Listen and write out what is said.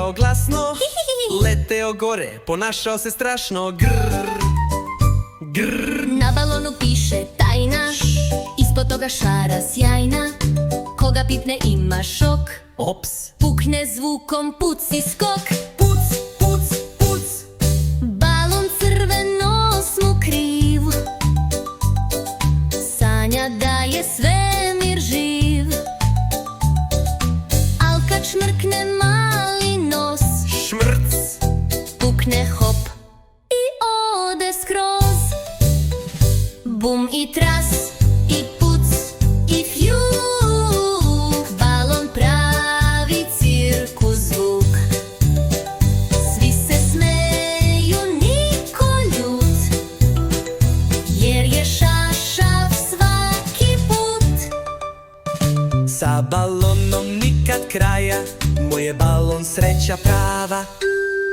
vikao glasno, leteo gore, ponašao se strašno. Grrr, grrr. Na balonu piše tajna, ispod toga šara sjajna. Koga pipne ima šok, Ops. pukne zvukom puc i skok. Puc, puc, puc. Balon crvenos mu kriv, sanja da je svemir živ. Al kad šmrkne mali nos, Šmrc. pukne hop i ode skroz. Bum i tras i puc i fjuk, balon pravi cirkus zvuk. Svi se smeju, niko ljut, jer je šašav svaki put. Sa balonom nikad kraja, moj je balon sreća prava.